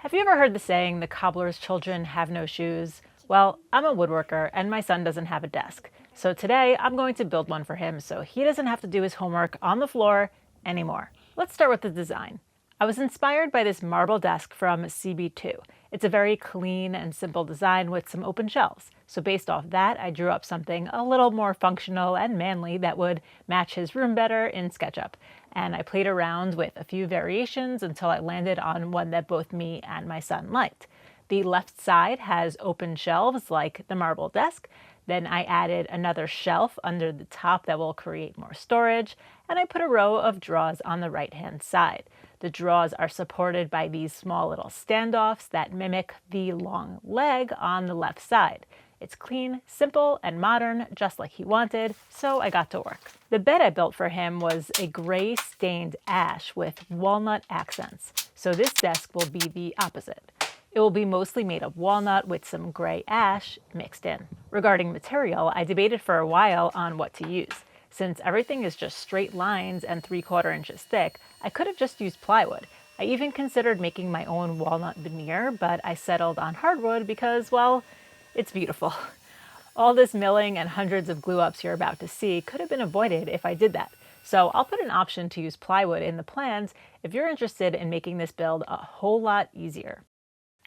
Have you ever heard the saying, the cobbler's children have no shoes? Well, I'm a woodworker and my son doesn't have a desk. So today I'm going to build one for him so he doesn't have to do his homework on the floor anymore. Let's start with the design. I was inspired by this marble desk from CB2. It's a very clean and simple design with some open shelves. So based off that, I drew up something a little more functional and manly that would match his room better in SketchUp. And I played around with a few variations until I landed on one that both me and my son liked. The left side has open shelves like the marble desk. Then I added another shelf under the top that will create more storage, and I put a row of drawers on the right-hand side. The drawers are supported by these small little standoffs that mimic the long leg on the left side. It's clean, simple, and modern, just like he wanted, so I got to work. The bed I built for him was a gray stained ash with walnut accents, so this desk will be the opposite. It will be mostly made of walnut with some gray ash mixed in. Regarding material, I debated for a while on what to use. Since everything is just straight lines and 3/4 inches thick, I could have just used plywood. I even considered making my own walnut veneer, but I settled on hardwood because, well, it's beautiful. All this milling and hundreds of glue ups you're about to see could have been avoided if I did that. So I'll put an option to use plywood in the plans if you're interested in making this build a whole lot easier.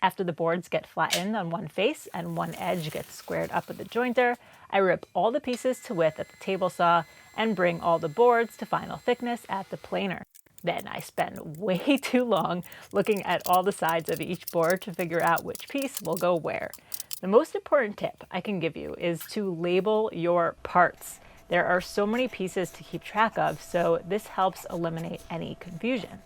After the boards get flattened on one face and one edge gets squared up with the jointer, I rip all the pieces to width at the table saw and bring all the boards to final thickness at the planer. Then I spend way too long looking at all the sides of each board to figure out which piece will go where. The most important tip I can give you is to label your parts. There are so many pieces to keep track of, so this helps eliminate any confusion.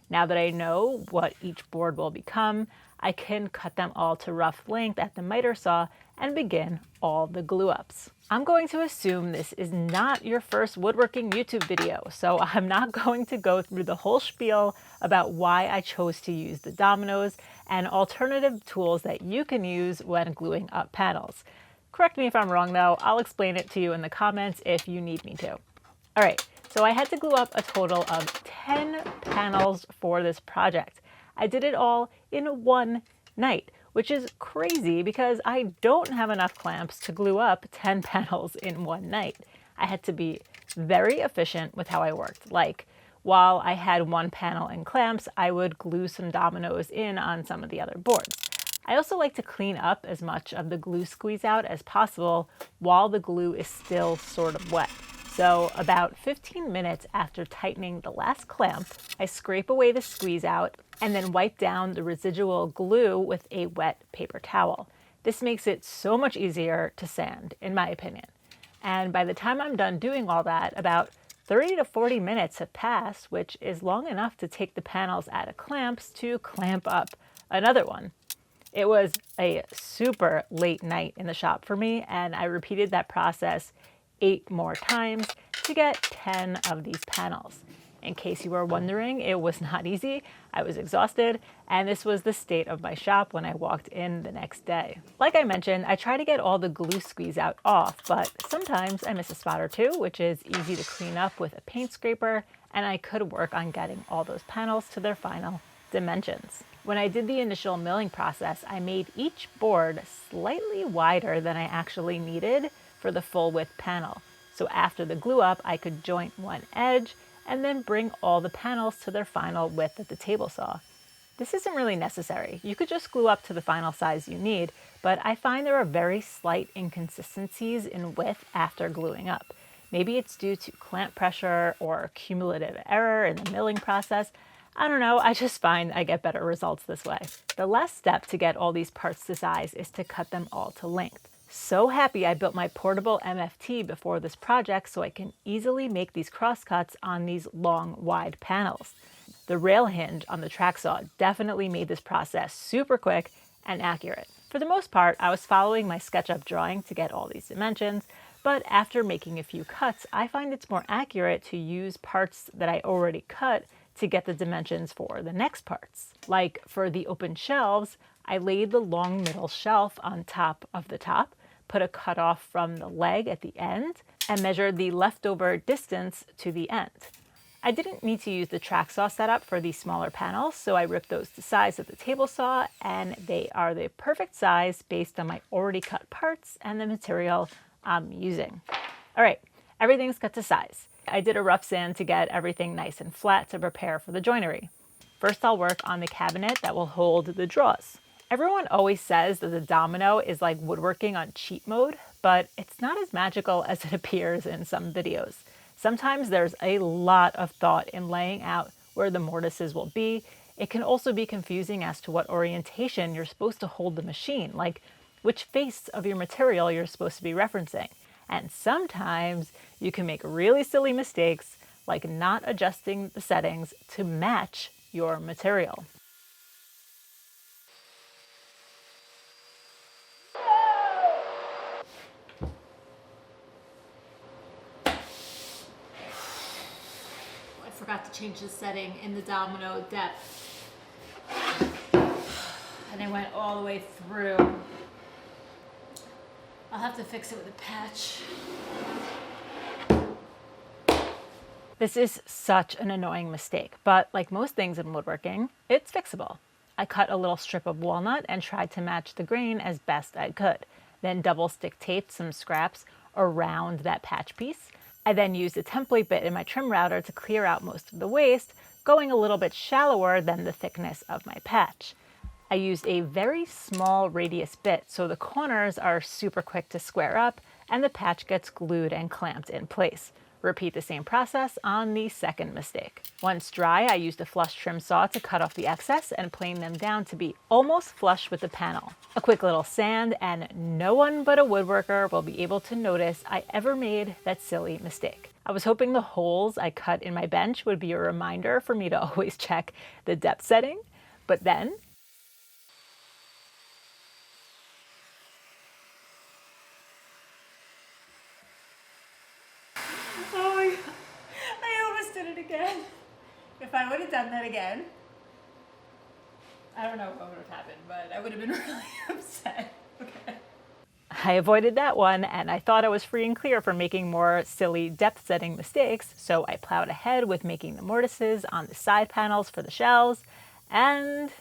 Now that I know what each board will become, I can cut them all to rough length at the miter saw and begin all the glue ups. I'm going to assume this is not your first woodworking YouTube video, so I'm not going to go through the whole spiel about why I chose to use the dominoes and alternative tools that you can use when gluing up panels. Correct me if I'm wrong though, I'll explain it to you in the comments if you need me to. All right, so I had to glue up a total of 10 panels for this project. I did it all in one night, which is crazy because I don't have enough clamps to glue up 10 panels in one night. I had to be very efficient with how I worked. Like, while I had one panel and clamps, I would glue some dominoes in on some of the other boards. I also like to clean up as much of the glue squeeze out as possible while the glue is still sort of wet. So about 15 minutes after tightening the last clamp, I scrape away the squeeze out and then wipe down the residual glue with a wet paper towel. This makes it so much easier to sand, in my opinion. And by the time I'm done doing all that, about 30 to 40 minutes have passed, which is long enough to take the panels out of clamps to clamp up another one. It was a super late night in the shop for me, and I repeated that process 8 more times to get 10 of these panels. In case you were wondering, it was not easy. I was exhausted, and this was the state of my shop when I walked in the next day. Like I mentioned, I try to get all the glue squeeze out off, but sometimes I miss a spot or two, which is easy to clean up with a paint scraper, and I could work on getting all those panels to their final dimensions. When I did the initial milling process, I made each board slightly wider than I actually needed for the full width panel. So after the glue up, I could joint one edge and then bring all the panels to their final width at the table saw. This isn't really necessary. You could just glue up to the final size you need, but I find there are very slight inconsistencies in width after gluing up. Maybe it's due to clamp pressure or cumulative error in the milling process. I don't know, I just find I get better results this way. The last step to get all these parts to size is to cut them all to length. So happy I built my portable MFT before this project so I can easily make these crosscuts on these long, wide panels. The rail hinge on the track saw definitely made this process super quick and accurate. For the most part, I was following my SketchUp drawing to get all these dimensions, but after making a few cuts, I find it's more accurate to use parts that I already cut to get the dimensions for the next parts. Like for the open shelves, I laid the long middle shelf on top of the top, put a cutoff from the leg at the end, and measured the leftover distance to the end. I didn't need to use the track saw setup for these smaller panels, so I ripped those to size with the table saw, and they are the perfect size based on my already cut parts and the material I'm using. All right, everything's cut to size. I did a rough sand to get everything nice and flat to prepare for the joinery. First, I'll work on the cabinet that will hold the drawers. Everyone always says that the domino is like woodworking on cheat mode, but it's not as magical as it appears in some videos. Sometimes there's a lot of thought in laying out where the mortises will be. It can also be confusing as to what orientation you're supposed to hold the machine, like which face of your material you're supposed to be referencing. And sometimes you can make really silly mistakes, like not adjusting the settings to match your material. I forgot to change the setting in the domino depth. And it went all the way through. I'll have to fix it with a patch. This is such an annoying mistake, but like most things in woodworking, it's fixable. I cut a little strip of walnut and tried to match the grain as best I could, then double stick taped some scraps around that patch piece. I then used a template bit in my trim router to clear out most of the waste, going a little bit shallower than the thickness of my patch. I used a very small radius bit so the corners are super quick to square up and the patch gets glued and clamped in place. Repeat the same process on the second mistake. Once dry, I used a flush trim saw to cut off the excess and plane them down to be almost flush with the panel. A quick little sand and no one but a woodworker will be able to notice I ever made that silly mistake. I was hoping the holes I cut in my bench would be a reminder for me to always check the depth setting, but then I almost did it again. If I would have done that again, I don't know what would have happened, but I would have been really upset. Okay. I avoided that one, and I thought I was free and clear from making more silly depth setting mistakes, so I plowed ahead with making the mortises on the side panels for the shelves, and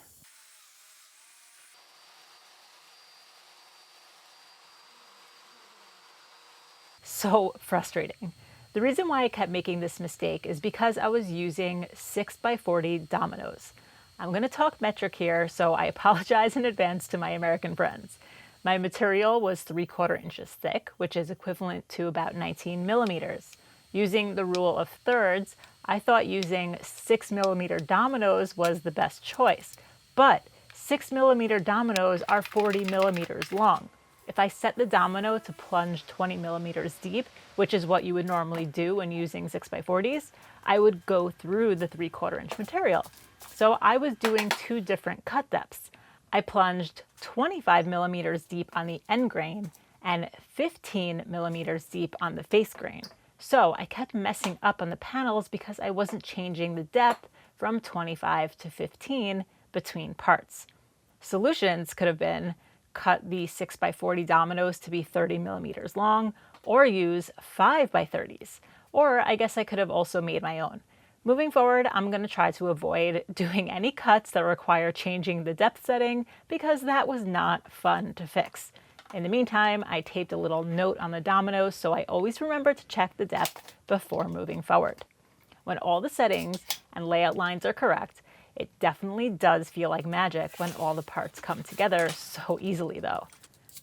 so frustrating. The reason why I kept making this mistake is because I was using 6x40 dominoes. I'm going to talk metric here, so I apologize in advance to my American friends. My material was 3/4 inches thick, which is equivalent to about 19 millimeters. Using the rule of thirds, I thought using 6mm dominoes was the best choice, but 6mm dominoes are 40 millimeters long. If I set the domino to plunge 20 millimeters deep, which is what you would normally do when using 6x40s, I would go through the 3/4 inch material. So I was doing two different cut depths. I plunged 25 millimeters deep on the end grain and 15 millimeters deep on the face grain. So I kept messing up on the panels because I wasn't changing the depth from 25 to 15 between parts. Solutions could have been cut the 6x40 dominoes to be 30 millimeters long, or use 5x30s. Or I guess I could have also made my own. Moving forward, I'm going to try to avoid doing any cuts that require changing the depth setting because that was not fun to fix. In the meantime, I taped a little note on the dominoes so I always remember to check the depth before moving forward. When all the settings and layout lines are correct, it definitely does feel like magic when all the parts come together so easily though.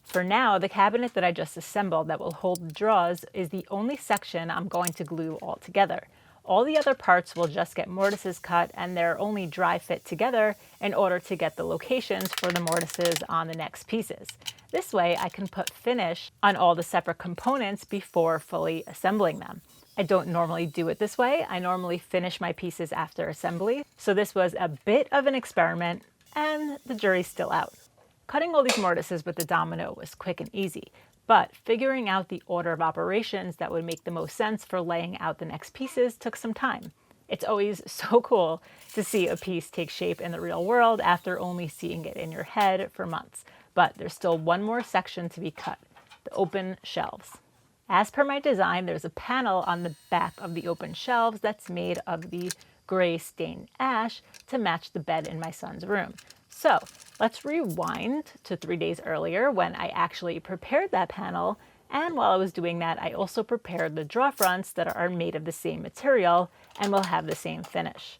For now, the cabinet that I just assembled that will hold the drawers is the only section I'm going to glue all together. All the other parts will just get mortises cut and they're only dry fit together in order to get the locations for the mortises on the next pieces. This way I can put finish on all the separate components before fully assembling them. I don't normally do it this way. I normally finish my pieces after assembly. So this was a bit of an experiment and the jury's still out. Cutting all these mortises with the domino was quick and easy, but figuring out the order of operations that would make the most sense for laying out the next pieces took some time. It's always so cool to see a piece take shape in the real world after only seeing it in your head for months. But there's still one more section to be cut, the open shelves. As per my design, there's a panel on the back of the open shelves that's made of the gray stained ash to match the bed in my son's room. So let's rewind to 3 days earlier when I actually prepared that panel. And while I was doing that, I also prepared the drawer fronts that are made of the same material and will have the same finish.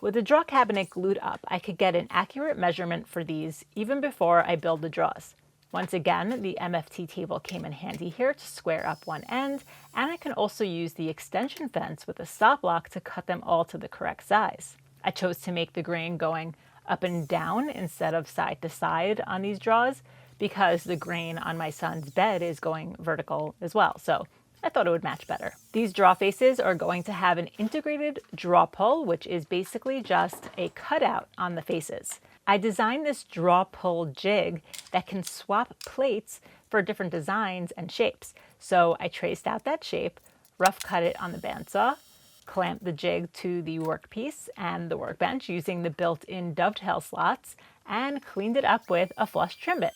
With the drawer cabinet glued up, I could get an accurate measurement for these even before I build the drawers. Once again, the MFT table came in handy here to square up one end, and I can also use the extension fence with a stop lock to cut them all to the correct size. I chose to make the grain going up and down instead of side to side on these drawers because the grain on my son's bed is going vertical as well, so I thought it would match better. These drawer faces are going to have an integrated drawer pull, which is basically just a cutout on the faces. I designed this draw pull jig that can swap plates for different designs and shapes. So I traced out that shape, rough cut it on the bandsaw, clamped the jig to the workpiece and the workbench using the built-in dovetail slots, and cleaned it up with a flush trim bit.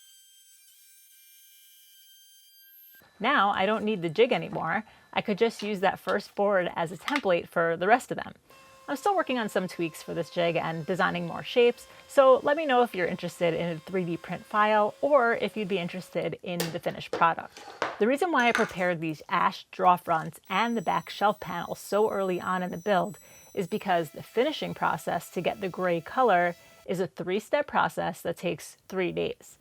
Now I don't need the jig anymore. I could just use that first board as a template for the rest of them. I'm still working on some tweaks for this jig and designing more shapes, so let me know if you're interested in a 3D print file or if you'd be interested in the finished product. The reason why I prepared these ash drawer fronts and the back shelf panel so early on in the build is because the finishing process to get the gray color is a 3-step process that takes 3 days.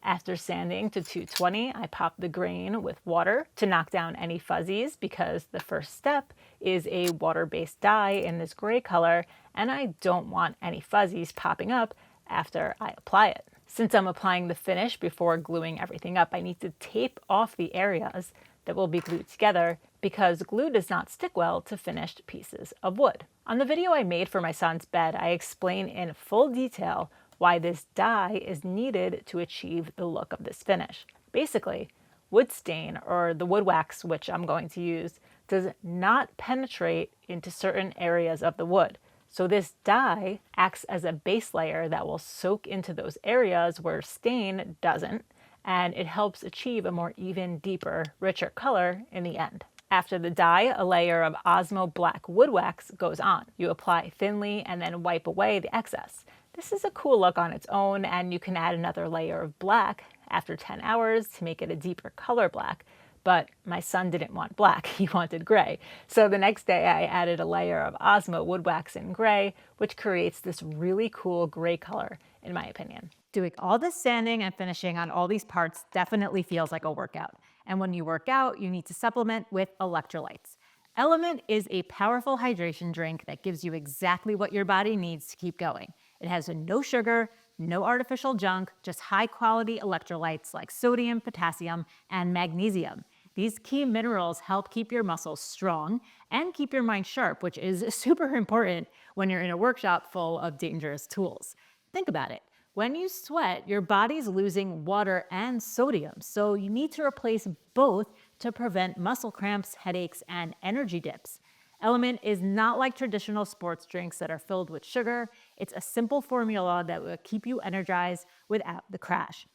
After sanding to 220, I pop the grain with water to knock down any fuzzies because the first step is a water-based dye in this gray color, and I don't want any fuzzies popping up after I apply it. Since I'm applying the finish before gluing everything up, I need to tape off the areas that will be glued together because glue does not stick well to finished pieces of wood. On the video I made for my son's bed, I explain in full detail why this dye is needed to achieve the look of this finish. Basically, wood stain, or the wood wax which I'm going to use, does not penetrate into certain areas of the wood. So this dye acts as a base layer that will soak into those areas where stain doesn't, and it helps achieve a more even, deeper, richer color in the end. After the dye, a layer of Osmo Black wood wax goes on. You apply thinly and then wipe away the excess. This is a cool look on its own, and you can add another layer of black after 10 hours to make it a deeper color black. But my son didn't want black, he wanted gray. So the next day I added a layer of Osmo wood wax in gray, which creates this really cool gray color, in my opinion. Doing all this sanding and finishing on all these parts definitely feels like a workout. And when you work out, you need to supplement with electrolytes. Element is a powerful hydration drink that gives you exactly what your body needs to keep going. It has no sugar, no artificial junk, just high quality electrolytes like sodium, potassium, and magnesium. These key minerals help keep your muscles strong and keep your mind sharp, which is super important when you're in a workshop full of dangerous tools. Think about it. When you sweat, your body's losing water and sodium, so you need to replace both to prevent muscle cramps, headaches, and energy dips. Element is not like traditional sports drinks that are filled with sugar. It's a simple formula that will keep you energized without the crash.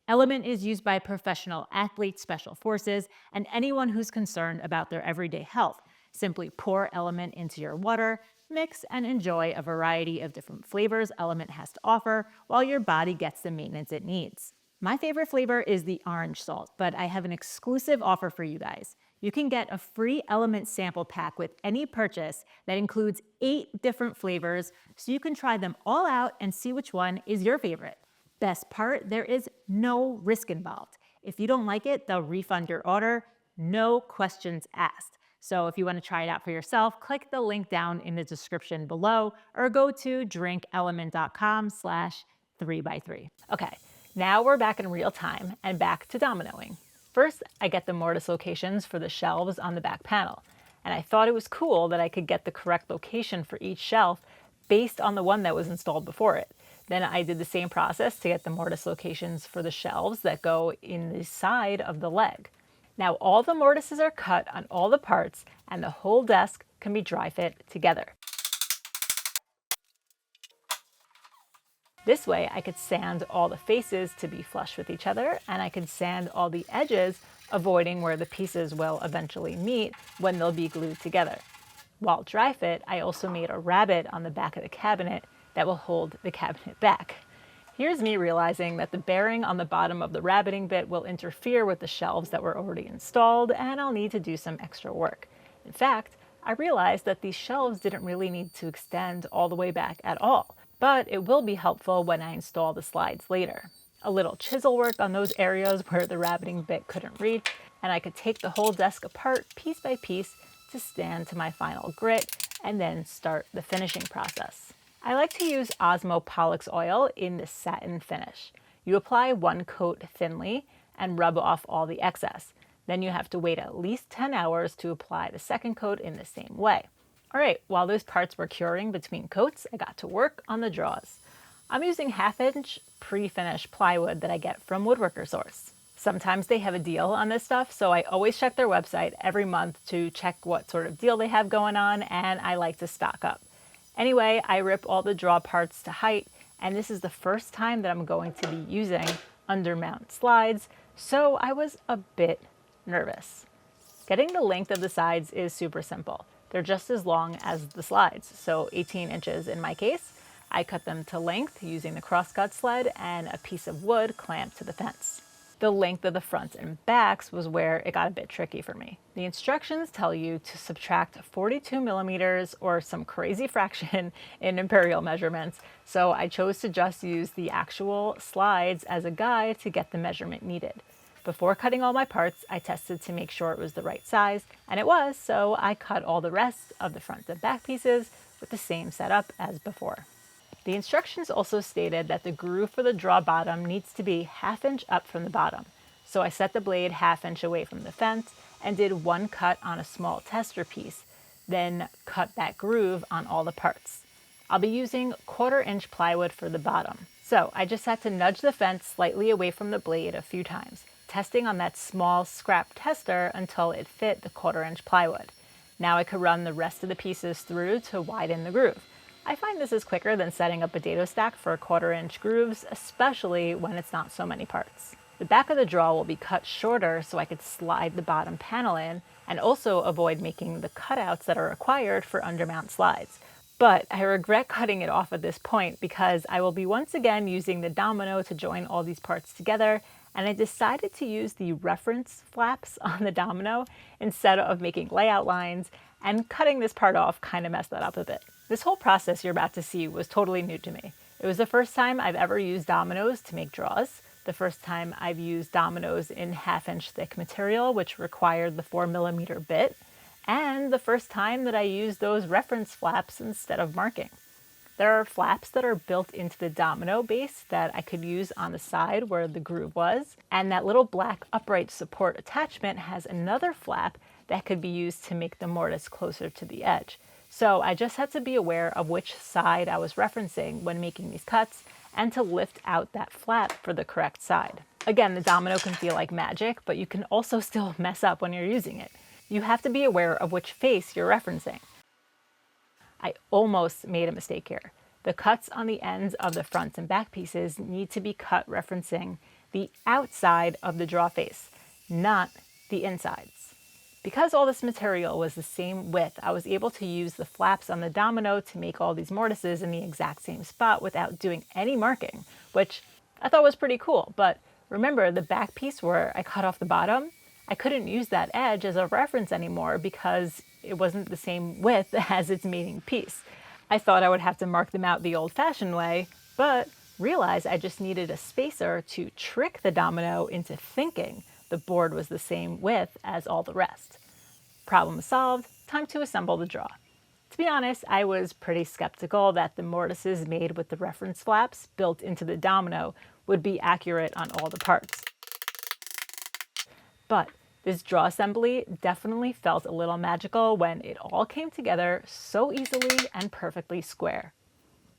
Element is used by professional athletes, special forces, and anyone who's concerned about their everyday health. Simply pour Element into your water, mix, and enjoy a variety of different flavors Element has to offer while your body gets the maintenance it needs. My favorite flavor is the orange salt, but I have an exclusive offer for you guys. You can get a free Element sample pack with any purchase that includes 8 different flavors, so you can try them all out and see which one is your favorite. Best part, there is no risk involved. If you don't like it, they'll refund your order, no questions asked. So if you want to try it out for yourself, click the link down in the description below or go to drinkelement.com/3x3. Okay, now we're back in real time and back to dominoing. First, I get the mortise locations for the shelves on the back panel, and I thought it was cool that I could get the correct location for each shelf based on the one that was installed before it. Then I did the same process to get the mortise locations for the shelves that go in the side of the leg. Now all the mortises are cut on all the parts and the whole desk can be dry fit together. This way I could sand all the faces to be flush with each other, and I could sand all the edges, avoiding where the pieces will eventually meet when they'll be glued together. While dry fit, I also made a rabbet on the back of the cabinet that will hold the cabinet back. Here's me realizing that the bearing on the bottom of the rabbeting bit will interfere with the shelves that were already installed, and I'll need to do some extra work. In fact, I realized that these shelves didn't really need to extend all the way back at all, but it will be helpful when I install the slides later. A little chisel work on those areas where the rabbeting bit couldn't reach, and I could take the whole desk apart piece by piece to stand to my final grit and then start the finishing process. I like to use Osmo Pollux oil in the satin finish. You apply one coat thinly and rub off all the excess. Then you have to wait at least 10 hours to apply the second coat in the same way. All right, while those parts were curing between coats, I got to work on the drawers. I'm using 1/2-inch pre-finished plywood that I get from Woodworker Source. Sometimes they have a deal on this stuff, so I always check their website every month to check what sort of deal they have going on, and I like to stock up. Anyway, I rip all the draw parts to height, and this is the first time that I'm going to be using undermount slides, so I was a bit nervous. Getting the length of the sides is super simple. They're just as long as the slides, so 18 inches in my case. I cut them to length using the crosscut sled and a piece of wood clamped to the fence. The length of the fronts and backs was where it got a bit tricky for me. The instructions tell you to subtract 42 millimeters or some crazy fraction in imperial measurements, so I chose to just use the actual slides as a guide to get the measurement needed. Before cutting all my parts, I tested to make sure it was the right size, and it was, so I cut all the rest of the front and back pieces with the same setup as before. The instructions also stated that the groove for the draw bottom needs to be 1/2 inch up from the bottom. So I set the blade 1/2 inch away from the fence and did one cut on a small tester piece, then cut that groove on all the parts. I'll be using 1/4 inch plywood for the bottom. So I just had to nudge the fence slightly away from the blade a few times, testing on that small scrap tester until it fit the 1/4 inch plywood. Now I could run the rest of the pieces through to widen the groove. I find this is quicker than setting up a dado stack for 1/4 inch grooves, especially when it's not so many parts. The back of the draw will be cut shorter so I could slide the bottom panel in and also avoid making the cutouts that are required for undermount slides. But I regret cutting it off at this point because I will be once again using the domino to join all these parts together, and I decided to use the reference flaps on the domino instead of making layout lines, and cutting this part off kind of messed that up a bit. This whole process you're about to see was totally new to me. It was the first time I've ever used dominoes to make draws, the first time I've used dominoes in 1/2 inch thick material, which required the 4mm bit, and the first time that I used those reference flaps instead of marking. There are flaps that are built into the domino base that I could use on the side where the groove was, and that little black upright support attachment has another flap that could be used to make the mortise closer to the edge. So I just had to be aware of which side I was referencing when making these cuts and to lift out that flap for the correct side. Again, the domino can feel like magic, but you can also still mess up when you're using it. You have to be aware of which face you're referencing. I almost made a mistake here. The cuts on the ends of the front and back pieces need to be cut referencing the outside of the draw face, not the insides. Because all this material was the same width, I was able to use the flaps on the domino to make all these mortises in the exact same spot without doing any marking, which I thought was pretty cool. But remember, the back piece where I cut off the bottom, I couldn't use that edge as a reference anymore because it wasn't the same width as its mating piece. I thought I would have to mark them out the old-fashioned way, but realized I just needed a spacer to trick the domino into thinking the board was the same width as all the rest. Problem solved, time to assemble the draw. To be honest, I was pretty skeptical that the mortises made with the reference flaps built into the domino would be accurate on all the parts. But this draw assembly definitely felt a little magical when it all came together so easily and perfectly square.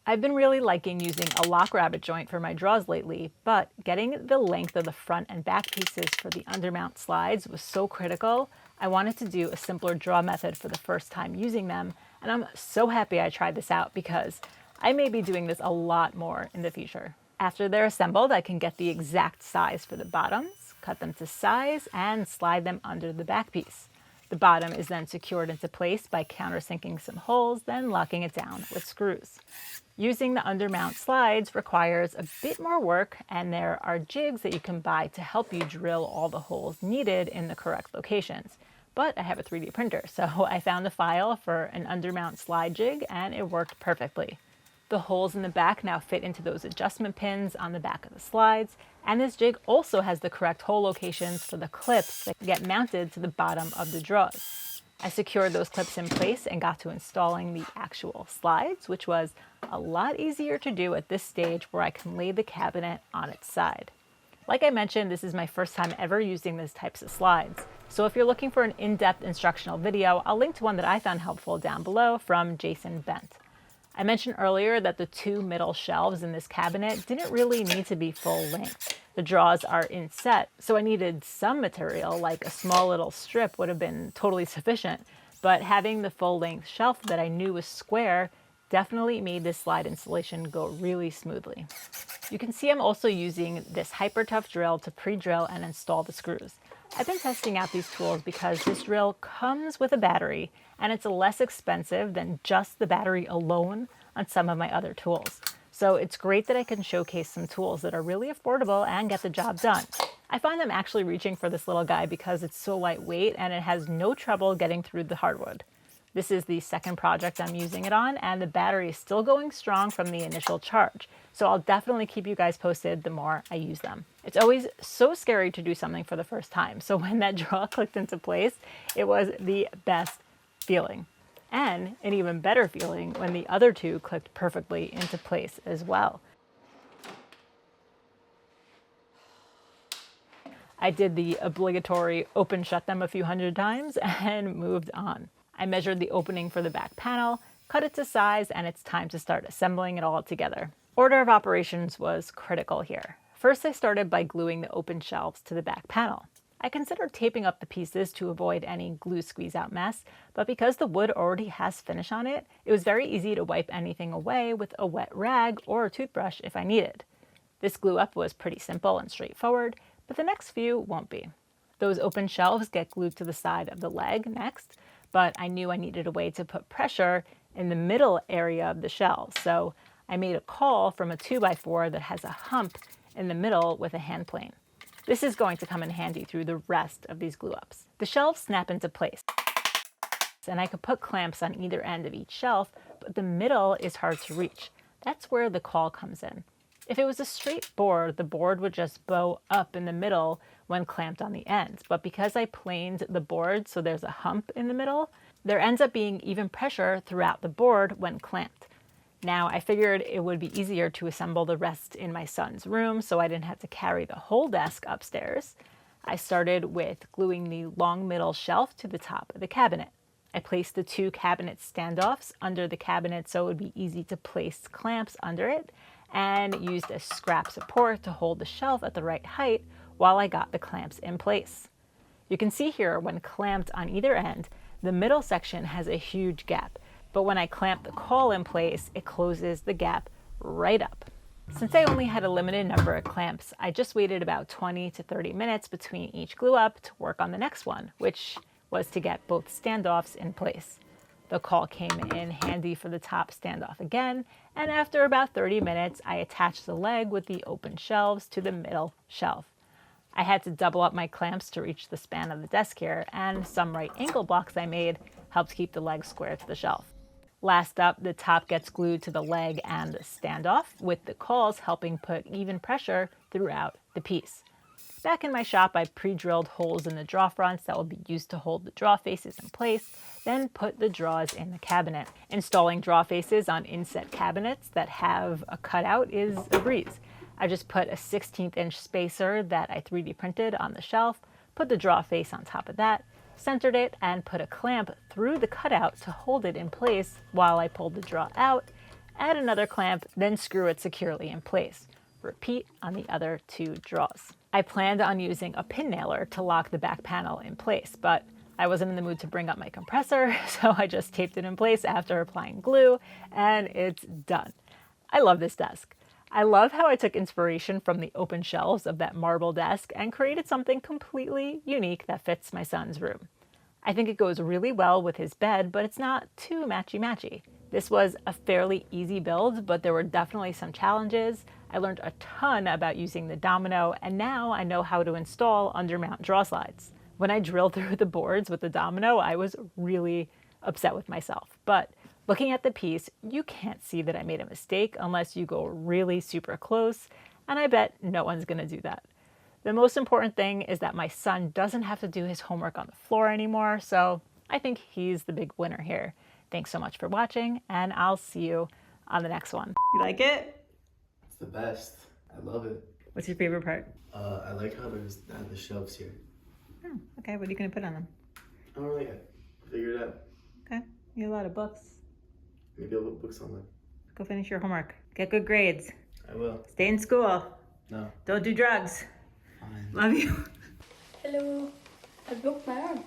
I've been really liking using a lock rabbet joint for my draws lately, but getting the length of the front and back pieces for the undermount slides was so critical. I wanted to do a simpler draw method for the first time using them, and I'm so happy I tried this out because I may be doing this a lot more in the future. After they're assembled, I can get the exact size for the bottoms, cut them to size, and slide them under the back piece. The bottom is then secured into place by countersinking some holes, then locking it down with screws. Using the undermount slides requires a bit more work, and there are jigs that you can buy to help you drill all the holes needed in the correct locations. But I have a 3D printer, so I found a file for an undermount slide jig and it worked perfectly. The holes in the back now fit into those adjustment pins on the back of the slides, and this jig also has the correct hole locations for the clips that get mounted to the bottom of the drawers. I secured those clips in place and got to installing the actual slides, which was a lot easier to do at this stage where I can lay the cabinet on its side. Like I mentioned, this is my first time ever using these types of slides. So if you're looking for an in-depth instructional video, I'll link to one that I found helpful down below from Jason Bent. I mentioned earlier that the two middle shelves in this cabinet didn't really need to be full length. The drawers are inset, so I needed some material, like a small little strip would have been totally sufficient, but having the full length shelf that I knew was square definitely made this slide installation go really smoothly. You can see I'm also using this Hyper-Tough drill to pre-drill and install the screws. I've been testing out these tools because this drill comes with a battery and it's less expensive than just the battery alone on some of my other tools. So it's great that I can showcase some tools that are really affordable and get the job done. I find I'm actually reaching for this little guy because it's so lightweight and it has no trouble getting through the hardwood. This is the second project I'm using it on, and the battery is still going strong from the initial charge. So I'll definitely keep you guys posted the more I use them. It's always so scary to do something for the first time. So when that draw clicked into place, it was the best feeling. And an even better feeling when the other two clicked perfectly into place as well. I did the obligatory open shut them a few hundred times and moved on. I measured the opening for the back panel, cut it to size, and it's time to start assembling it all together. Order of operations was critical here. First, I started by gluing the open shelves to the back panel. I considered taping up the pieces to avoid any glue squeeze out mess, but because the wood already has finish on it, it was very easy to wipe anything away with a wet rag or a toothbrush if I needed. This glue up was pretty simple and straightforward, but the next few won't be. Those open shelves get glued to the side of the leg next, but I knew I needed a way to put pressure in the middle area of the shelves, so I made a caul from a 2x4 that has a hump in the middle with a hand plane. This is going to come in handy through the rest of these glue ups. The shelves snap into place, and I could put clamps on either end of each shelf, but the middle is hard to reach. That's where the caul comes in. If it was a straight board, the board would just bow up in the middle when clamped on the ends. But because I planed the board so there's a hump in the middle, there ends up being even pressure throughout the board when clamped. Now, I figured it would be easier to assemble the rest in my son's room so I didn't have to carry the whole desk upstairs. I started with gluing the long middle shelf to the top of the cabinet. I placed the two cabinet standoffs under the cabinet so it would be easy to place clamps under it, and used a scrap support to hold the shelf at the right height while I got the clamps in place. You can see here when clamped on either end, the middle section has a huge gap, but when I clamp the caul in place, it closes the gap right up. Since I only had a limited number of clamps, I just waited about 20 to 30 minutes between each glue up to work on the next one, which was to get both standoffs in place. The caul came in handy for the top standoff again, and after about 30 minutes, I attached the leg with the open shelves to the middle shelf. I had to double up my clamps to reach the span of the desk here, and some right angle blocks I made helped keep the leg square to the shelf. Last up, the top gets glued to the leg and the standoff, with the cauls helping put even pressure throughout the piece. Back in my shop, I pre-drilled holes in the draw fronts that will be used to hold the draw faces in place, then put the drawers in the cabinet. Installing draw faces on inset cabinets that have a cutout is a breeze. I just put a 16th inch spacer that I 3D printed on the shelf, put the draw face on top of that, centered it, and put a clamp through the cutout to hold it in place while I pulled the draw out, add another clamp, then screw it securely in place. Repeat on the other two draws. I planned on using a pin nailer to lock the back panel in place, but I wasn't in the mood to bring up my compressor, so I just taped it in place after applying glue, and it's done. I love this desk. I love how I took inspiration from the open shelves of that marble desk and created something completely unique that fits my son's room. I think it goes really well with his bed, but it's not too matchy-matchy. This was a fairly easy build, but there were definitely some challenges. I learned a ton about using the domino, and now I know how to install undermount draw slides. When I drilled through the boards with the domino, I was really upset with myself. But looking at the piece, you can't see that I made a mistake unless you go really super close, and I bet no one's gonna do that. The most important thing is that my son doesn't have to do his homework on the floor anymore, so I think he's the big winner here. Thanks so much for watching, and I'll see you on the next one. You like it? It's the best. I love it. What's your favorite part? I like how there's the shelves here. Oh, okay, what are you gonna put on them? I don't really figure it out. Okay, you have a lot of books. Maybe I'll put books on them. Go finish your homework. Get good grades. I will. Stay in school. No. Don't do drugs. Fine. Love you. Hello. I broke my arm.